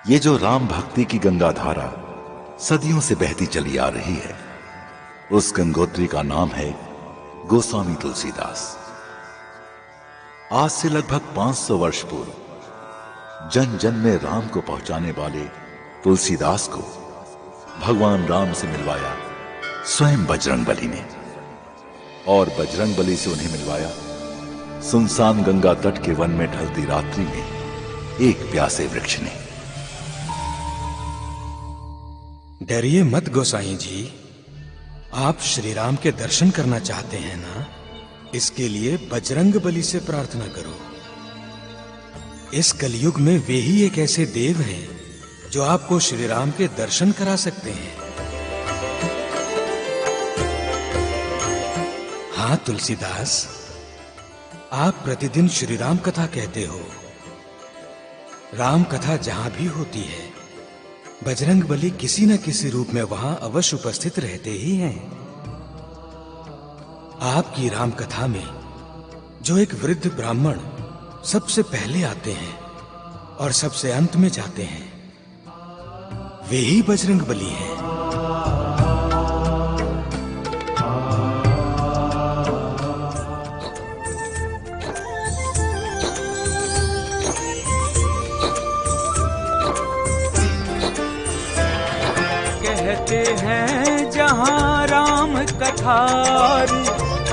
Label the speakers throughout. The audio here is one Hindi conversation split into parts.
Speaker 1: ये जो राम भक्ति की गंगा धारा सदियों से बहती चली आ रही है, उस गंगोत्री का नाम है गोस्वामी तुलसीदास। आज से लगभग 500 वर्ष पूर्व जन जन में राम को पहुंचाने वाले तुलसीदास को भगवान राम से मिलवाया स्वयं बजरंगबली ने, और बजरंगबली से उन्हें मिलवाया सुनसान गंगा तट के वन में ढलती रात्रि में एक प्यासे वृक्ष ने।
Speaker 2: डरिए मत गोसाई जी, आप श्री राम के दर्शन करना चाहते हैं ना, इसके लिए बजरंगबली से प्रार्थना करो। इस कलयुग में वे ही एक ऐसे देव हैं जो आपको श्री राम के दर्शन करा सकते हैं। हाँ तुलसीदास, आप प्रतिदिन श्री राम कथा कहते हो। राम कथा जहां भी होती है, बजरंगबली किसी न किसी रूप में वहां अवश्य उपस्थित रहते ही हैं। आपकी राम कथा में जो एक वृद्ध ब्राह्मण सबसे पहले आते हैं और सबसे अंत में जाते हैं, वे ही बजरंगबली हैं।
Speaker 3: कहते हैं जहाँ राम कथा,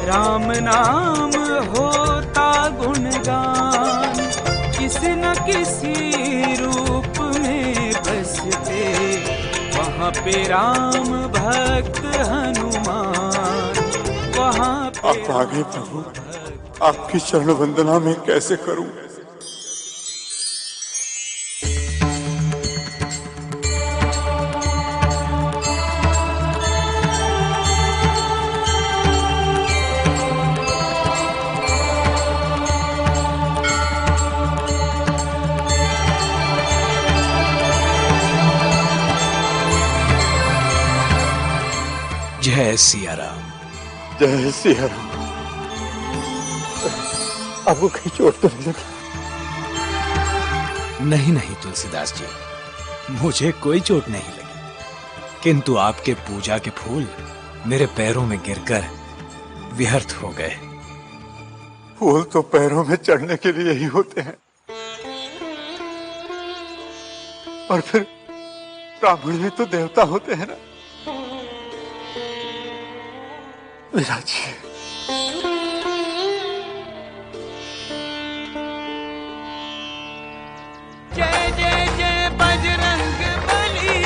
Speaker 3: राम नाम होता गुणगान, किसी न किसी रूप में बसते वहाँ पे राम भक्त हनुमान, वहाँ पे
Speaker 4: आप आ गए प्रभु, आपकी चरण वंदना में कैसे करूं।
Speaker 2: जय सिया राम।
Speaker 4: जय सिया राम। आपको कहीं चोट तो नहीं लगी?
Speaker 2: नहीं नहीं तुलसीदास जी, मुझे कोई चोट नहीं लगी, किंतु आपके पूजा के फूल मेरे पैरों में गिरकर व्यर्थ हो गए।
Speaker 4: फूल तो पैरों में चढ़ने के लिए ही होते हैं, और फिर ब्राह्मण भी तो देवता होते हैं ना। विराज जी,
Speaker 3: जय जय जय बजरंगबली।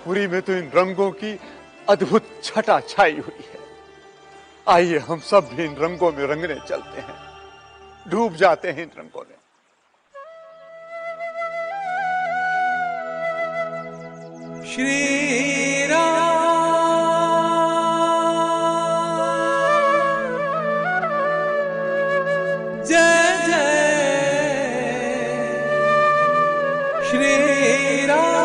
Speaker 4: पुरी में तो इन रंगों की अद्भुत छटा छाई हुई है। आइए हम सब भी इन रंगों में रंगने चलते हैं, डूब जाते हैं इन रंगों में।
Speaker 3: श्री राम जय जय श्री राम।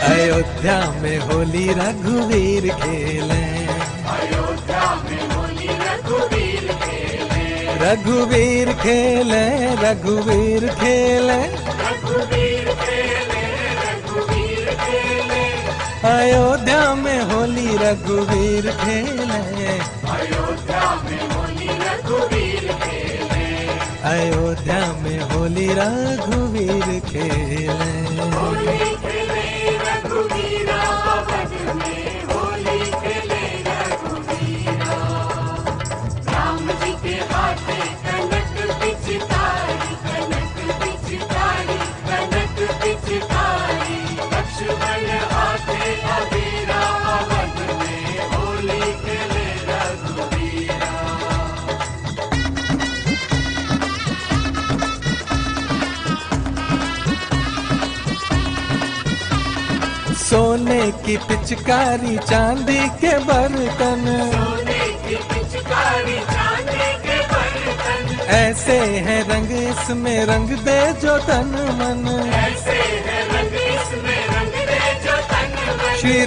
Speaker 3: अयोध्या में होली रघुवीर खेले,
Speaker 5: अयोध्या में होली रघुवीर खेले,
Speaker 3: रघुवीर खेले, रघुवीर खेले,
Speaker 5: रघुवीर खेले, रघुवीर खेले,
Speaker 3: अयोध्या में होली रघुवीर खेले,
Speaker 5: अयोध्या में होली रघुवीर खेले,
Speaker 3: अयोध्या में होली रघुवीर खेले।
Speaker 5: होली खेले रघुवीरा, वन में होली खेले रघुवीरा। राम जी के हाथे कनक पिचकारी, कनक पिचकारी, कनक पिचकारी, लक्ष्मण हाथे अबीरा, वन में होली खेले रघुवीरा।
Speaker 3: सोने की पिचकारी चांदी के बर्तन,
Speaker 5: सोने की पिचकारी चांदी के बर्तन,
Speaker 3: ऐसे हैं रंग इसमें रंग दे जो तन मन।
Speaker 5: ऐसे है रंग इसमें रंग दे जो तन मन।
Speaker 3: श्री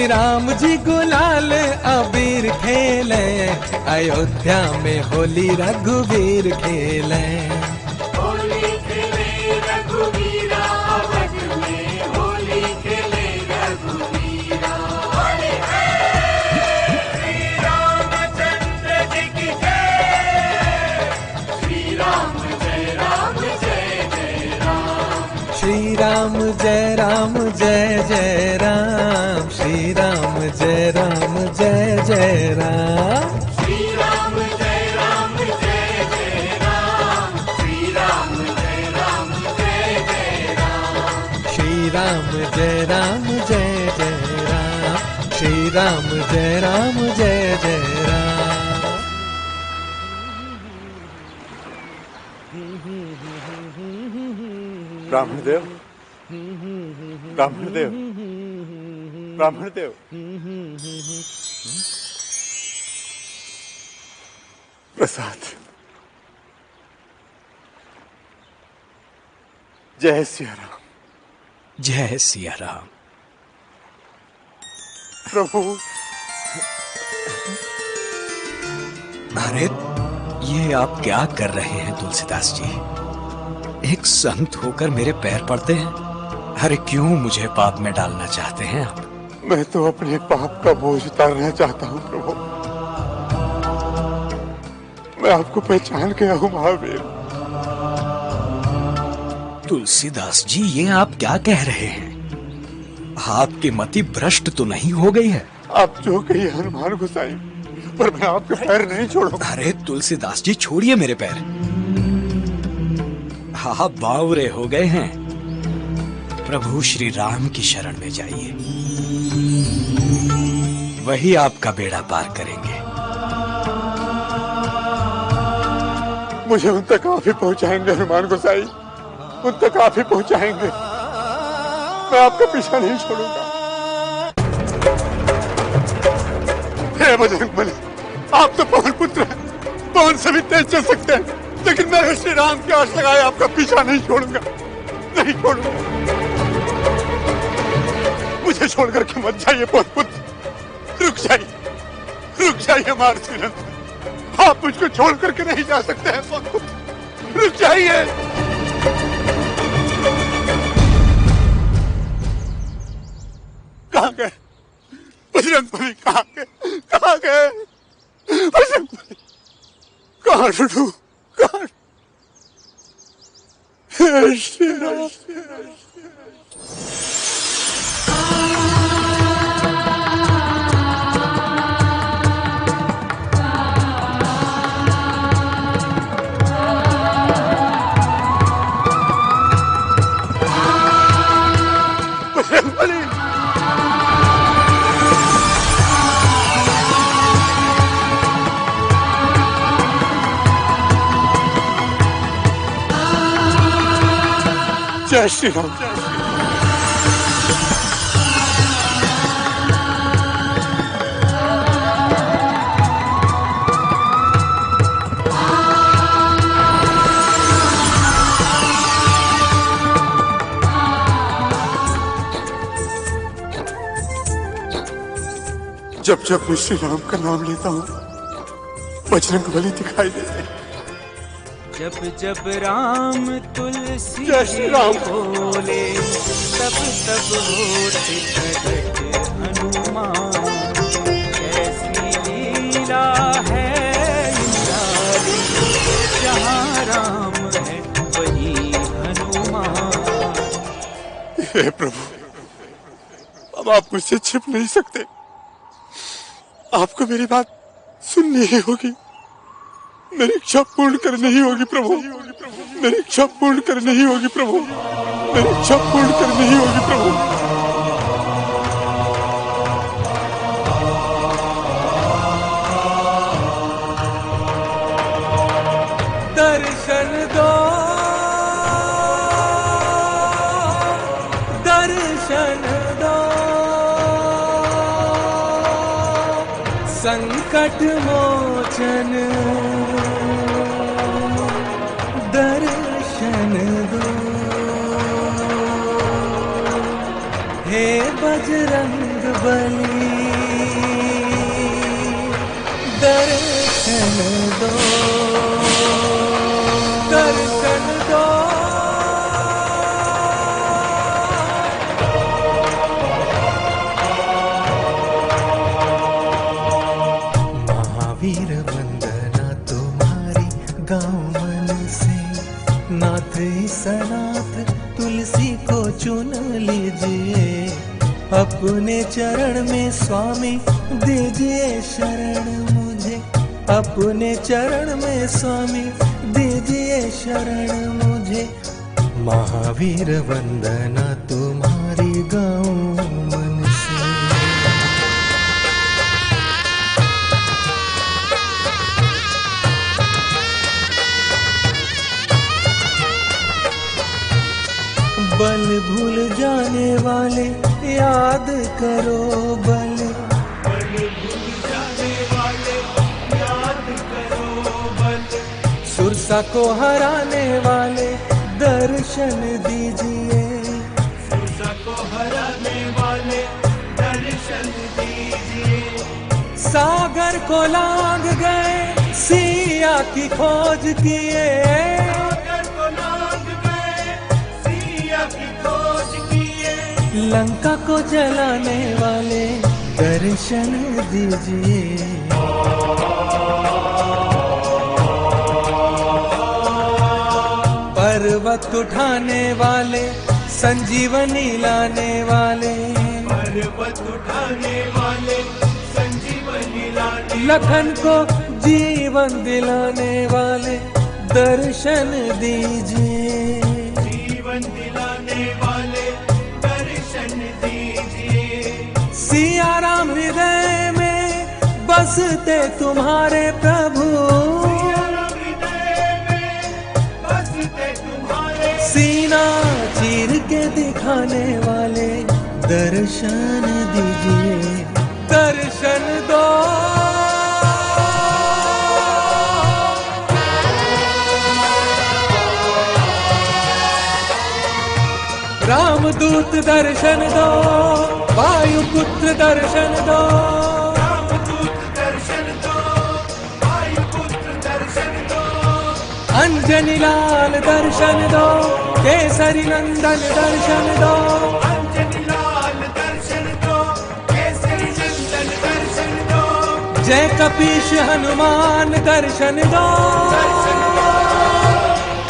Speaker 3: राम जी गुलाल अबीर खेले, अयोध्या में होली रघुवीर खेले।
Speaker 5: होली खेले रघुवीरा, अवध में होली खेले रघुवीरा। होली है श्री रामचंद्र जी की जय। श्री राम जय राम जय जय राम।
Speaker 3: श्री राम जय राम जय जय राम, श्री राम जय राम जय जय राम।
Speaker 5: श्री राम जय राम जय जय राम। श्री राम जय राम जय जय राम।
Speaker 3: श्री राम जय राम जय जय राम, श्री राम जय राम जय जय राम।
Speaker 4: ब्राह्मण देव, ब्राह्मण देव, ब्राह्मण देव। प्रसाद। जय सिया राम।
Speaker 2: जय सिया राम।
Speaker 4: प्रभु,
Speaker 2: अरे ये आप क्या कर रहे हैं तुलसीदास जी? एक संत होकर मेरे पैर पड़ते हैं। अरे क्यों मुझे पाप में डालना चाहते हैं आप?
Speaker 4: मैं तो अपने पाप का बोझ उतारना चाहता हूँ प्रभु। मैं आपको पहचान गया हूँ महावीर।
Speaker 2: तुलसीदास जी ये आप क्या कह रहे हैं? आपकी मति भ्रष्ट तो नहीं हो गई है?
Speaker 4: आप जो कहिए हनुमान गोसाई, पर मैं आपके पैर नहीं छोड़ूंगा।
Speaker 2: अरे तुलसीदास जी छोड़िए मेरे पैर। आप बावरे हो गए हैं। प्रभु श्री राम की शरण में जाइए, वही आपका बेड़ा पार करेंगे।
Speaker 4: मुझे उन तक आप ही पहुंचाएंगे हनुमान गोसाई, उन तक आप ही पहुंचाएंगे। मैं आपका पीछा नहीं छोड़ूंगा। हे बजरंगबली, आप तो पवन पुत्र हैं, पवन से भी तेज चल सकते हैं, लेकिन मैं श्री राम की आस लगाए आपका पीछा नहीं छोड़ूंगा, नहीं छोड़ूंगा। मुझे छोड़कर के मत जाइए पवन पुत्र, रुक जाइए मारसीनंद। आप मुझको छोड़ करके नहीं जा सकते हैं पवन पुत्र, रुक जाइए। कहाँ गए बजरंगबली? कहाँ गए बजरंगबली? कहाँ ढूंढूं? कहाँ? हे श्री राम। बजरंगबली, जय श्री राम। जब जब मैं श्री राम का नाम लेता हूँ, बजरंगबली दिखाई देते हैं।
Speaker 3: जब जब राम तुलसी
Speaker 4: जय श्री राम।
Speaker 3: बोले, तब तब होते प्रकट हनुमान। कैसी लीला है निराली, जहाँ राम है वही हनुमान।
Speaker 4: हे प्रभु, अब आप मुझसे छिप नहीं सकते। आपको मेरी बात सुननी ही होगी। मेरी इच्छा पूर्ण करनी ही होगी प्रभु। मेरी इच्छा पूर्ण करनी ही होगी प्रभु। मेरी इच्छा पूर्ण करनी ही होगी प्रभु।
Speaker 3: दर्शन दो संकट मोचन दर्शन दो, हे बजरंग बली दर्शन दो, दर्शन दो। महावीर वंदना तुम्हारी गाँव मन से, नाथ सनाथ तुलसी को चुन लीजिए, अपने चरण में स्वामी दीजिए शरण मुझे, अपने चरण में स्वामी दीजिए शरण मुझे। महावीर वंदना तुम्हारी गाँव मन से। बल भूल जाने वाले याद करो बल,
Speaker 5: बल भूल जाने वाले याद करो बल,
Speaker 3: सुरसा को हराने वाले दर्शन दीजिए,
Speaker 5: सुरसा को हराने वाले दर्शन दीजिए।
Speaker 3: सागर को लांग गए सिया की खोज किए,
Speaker 5: सागर को लांग गए सिया की खोज किए,
Speaker 3: लंका को जलाने वाले दर्शन दीजिए। पर्वत उठाने वाले संजीवनी लाने वाले,
Speaker 5: पर्वत उठाने वाले संजीवनी लाने,
Speaker 3: लखन को जीवन दिलाने वाले दर्शन दीजिए,
Speaker 5: जीवन दिलाने वाले दर्शन दीजिए।
Speaker 3: सिया राम हृदय में बसते तुम्हारे प्रभु,
Speaker 5: सिया राम हृदय में बसते तुम्हारे,
Speaker 3: सीना चीर के दिखाने वाले दर्शन दीजिए, दर्शन दो। रामदूत दर्शन दो, वायुपुत्र दर्शन दो,
Speaker 5: रामदूत दर्शन दो, वायुपुत्र दर्शन दो,
Speaker 3: अंजनी लाल दर्शन दो, केसरी नंदन दर्शन दो,
Speaker 5: अंजनी लाल दर्शन दो, केसरी नंदन दर्शन दो,
Speaker 3: जय कपीश हनुमान दर्शन दो,
Speaker 5: दर्शन दो,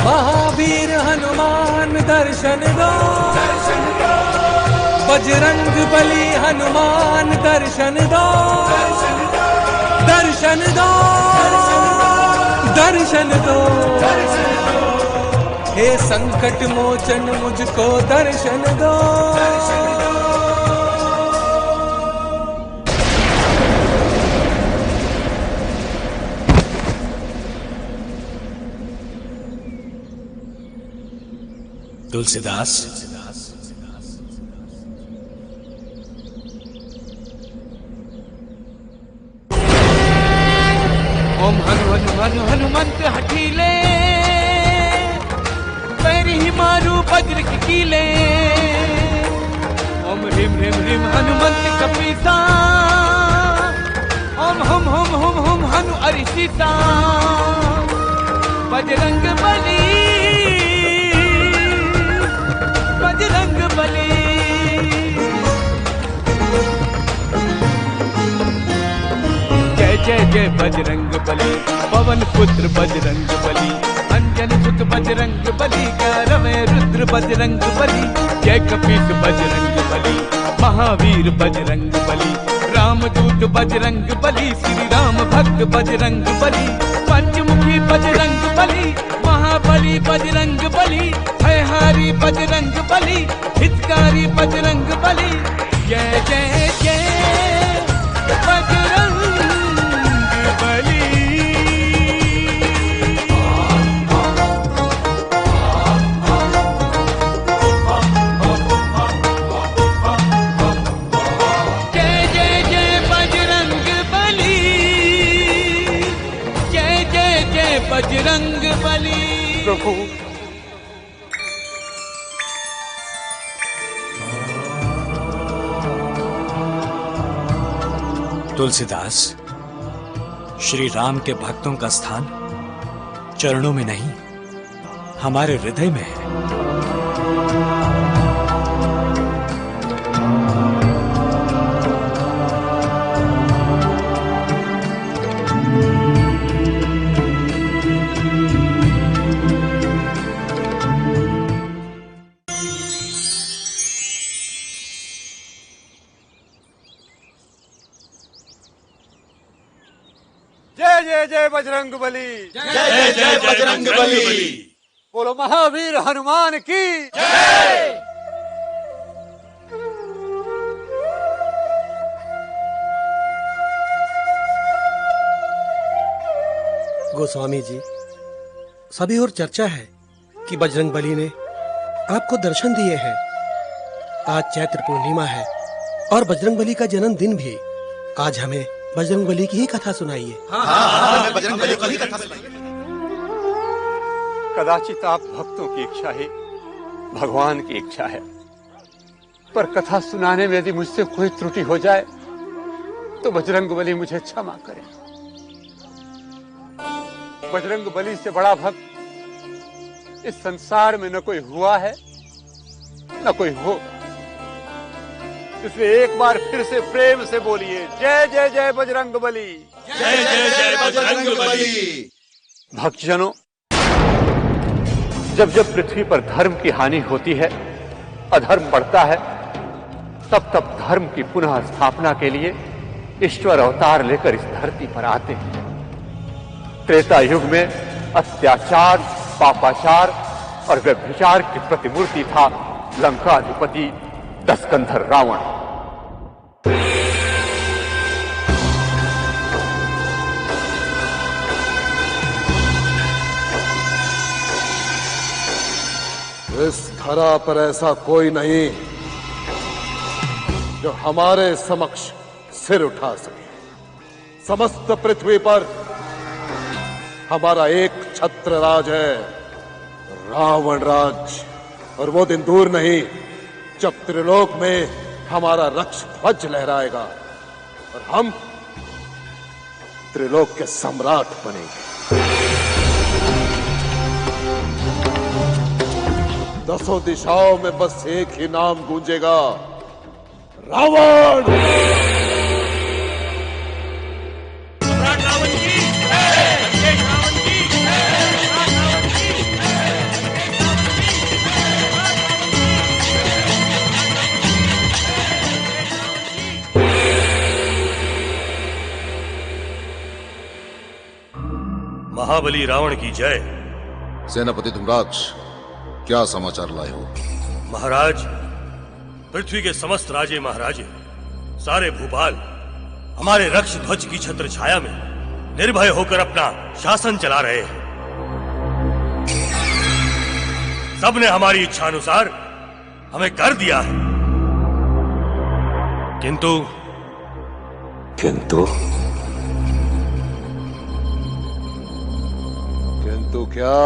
Speaker 3: महावीर हनुमान दर्शन दो,
Speaker 5: दर्शन दो,
Speaker 3: बजरंग बली हनुमान दर्शन दो,
Speaker 5: दर्शन दो,
Speaker 3: दर्शन दो, दर्शन दो,
Speaker 5: दर्शन दो,
Speaker 3: हे संकट मोचन मुझको दर्शन दो,
Speaker 5: दर्शन दो।
Speaker 2: तुलसीदास,
Speaker 6: ओम हनु हनु हनु हनुमंत हठीले, पैर ही मारू बज्र की कीले। ओम ह्रीम ह्रीम ह्रीम हनुमंत कपीसा, ओम हम हम हम हम हनु अरिसीता। बजरंग बली, बजरंग बली। जय जय जय बजरंग बली, पवन पुत्र बजरंग बली, अंजन सुत बजरंग बली, ग्यारहवें रुद्र बजरंग बली। जय कपीस बजरंग बली, महावीर बजरंग बली, रामदूत बजरंग बली, श्री राम भक्त बजरंग बली। पंचमुखी बजरंग बली, महाबली बजरंग बली, भयहारी बजरंग बली, हितकारी बजरंग बली। जय जय जय बजरंग बली। जय जय जय बजरंग बली। बजरंग बली।
Speaker 4: प्रभु
Speaker 7: तुलसीदास, श्री राम के भक्तों का स्थान चरणों में नहीं, हमारे हृदय में है।
Speaker 4: जय जय जय बजरंग बली।
Speaker 5: जय जय बजरंग बली।
Speaker 4: बोलो महावीर हनुमान की।
Speaker 8: गोस्वामी जी, सभी और चर्चा है कि बजरंग बली ने आपको दर्शन दिए हैं। आज चैत्र पूर्णिमा है और बजरंग बली का जन्मदिन भी। आज हमें बजरंग बली की ही कथा सुनाइए।
Speaker 5: बजरंग बली की कथा सुनाइए।
Speaker 4: कदाचित आप भक्तों की इच्छा है, भगवान की इच्छा है, पर कथा सुनाने में यदि मुझसे कोई त्रुटि हो जाए तो बजरंग बली मुझे क्षमा करें। बजरंग बली से बड़ा भक्त इस संसार में न कोई हुआ है न कोई होगा। इसलिए एक बार फिर से प्रेम से बोलिए, जय जय जय बजरंग बली।
Speaker 5: जय जय जय बजरंग बली।
Speaker 4: भक्तजनों, जब जब पृथ्वी पर धर्म की हानि होती है, अधर्म बढ़ता है, तब तब धर्म की पुनः स्थापना के लिए ईश्वर अवतार लेकर इस धरती पर आते हैं। त्रेता युग में अत्याचार, पापाचार और व्यभिचार की प्रतिमूर्ति था लंकाधिपति दशकंधर रावण।
Speaker 9: इस धरा पर ऐसा कोई नहीं जो हमारे समक्ष सिर उठा सके। समस्त पृथ्वी पर हमारा एक छत्र राज है, रावण राज। और वो दिन दूर नहीं जब त्रिलोक में हमारा रक्ष ध्वज लहराएगा और हम त्रिलोक के सम्राट बनेंगे। दसों दिशाओं में बस एक ही नाम गूंजेगा, रावण।
Speaker 10: महाबली रावण की जय।
Speaker 1: सेनापति धुम्राक्ष, क्या समाचार लाए हो?
Speaker 10: महाराज, पृथ्वी के समस्त राजे महाराजे, सारे भूपाल हमारे रक्ष ध्वज की छत्र छाया में निर्भय होकर अपना शासन चला रहे हैं। सबने हमारी इच्छा अनुसार हमें कर दिया है, किंतु
Speaker 9: क्या?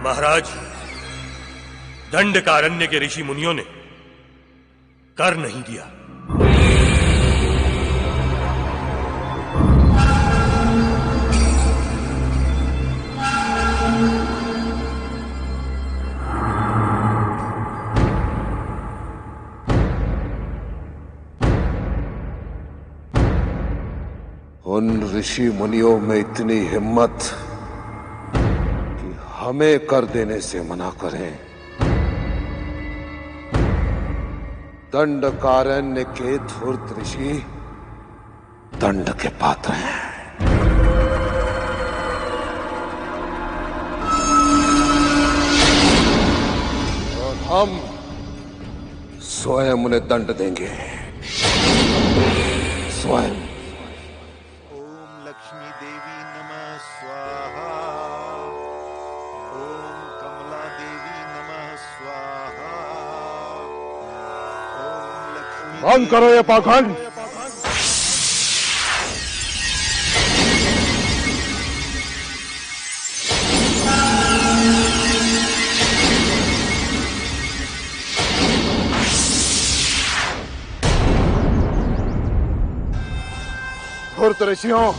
Speaker 10: महाराज, दंडकारण्य के ऋषि मुनियों ने कर नहीं दिया।
Speaker 9: उन ऋषि मुनियों में इतनी हिम्मत कि हमें कर देने से मना करें। दंडकारण्य के धूर्त ऋषि दंड के पात्र हैं और हम स्वयं उन्हें दंड देंगे, स्वयं। बंद करो ये पाखंड। धूर्त ऋषियों,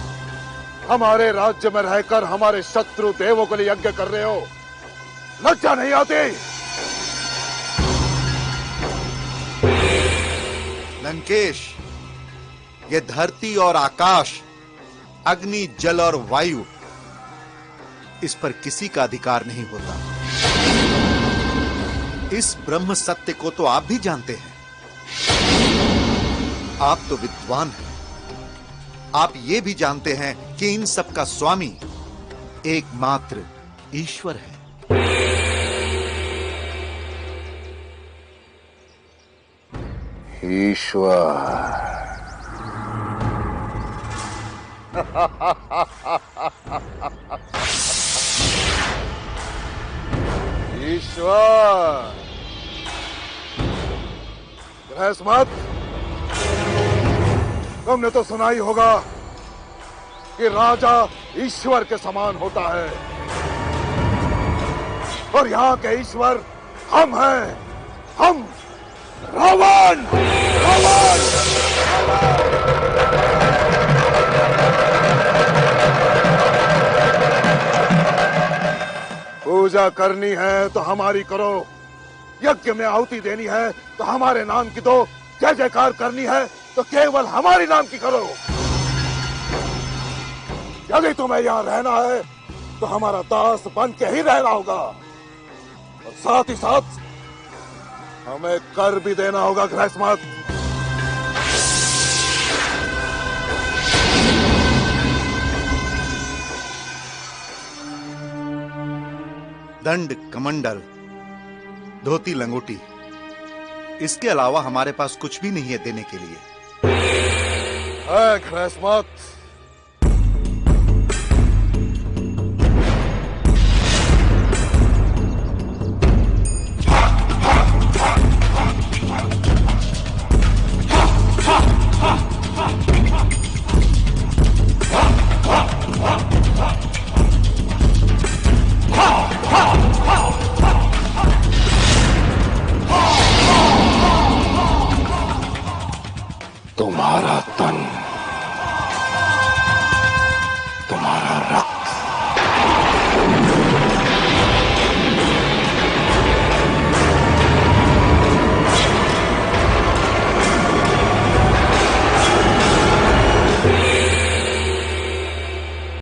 Speaker 9: हमारे राज्य में रहकर हमारे शत्रु देवों के लिए यज्ञ कर रहे हो, लज्जा नहीं आती?
Speaker 11: लंकेश, ये धरती और आकाश, अग्नि, जल और वायु, इस पर किसी का अधिकार नहीं होता। इस ब्रह्म सत्य को तो आप भी जानते हैं। आप तो विद्वान हैं। आप ये भी जानते हैं कि इन सब का स्वामी एकमात्र ईश्वर है।
Speaker 9: ईश्वर। ईश्वर। रहस्मत, तुमने तो सुना ही होगा कि राजा ईश्वर के समान होता है, और यहाँ के ईश्वर हम हैं। हम रावण। रावण। पूजा करनी है तो हमारी करो, यज्ञ में आहुति देनी है तो हमारे नाम की दो, जय जयकार करनी है तो केवल हमारी नाम की करो। यदि तुम्हें यहाँ रहना है तो हमारा दास बन के ही रहना होगा, और साथ ही साथ हमें कर भी देना होगा। गृहस्मत,
Speaker 11: दंड, कमंडल, धोती, लंगोटी, इसके अलावा हमारे पास कुछ भी नहीं है देने के लिए।
Speaker 9: गृहस्मत, तुम्हारा तन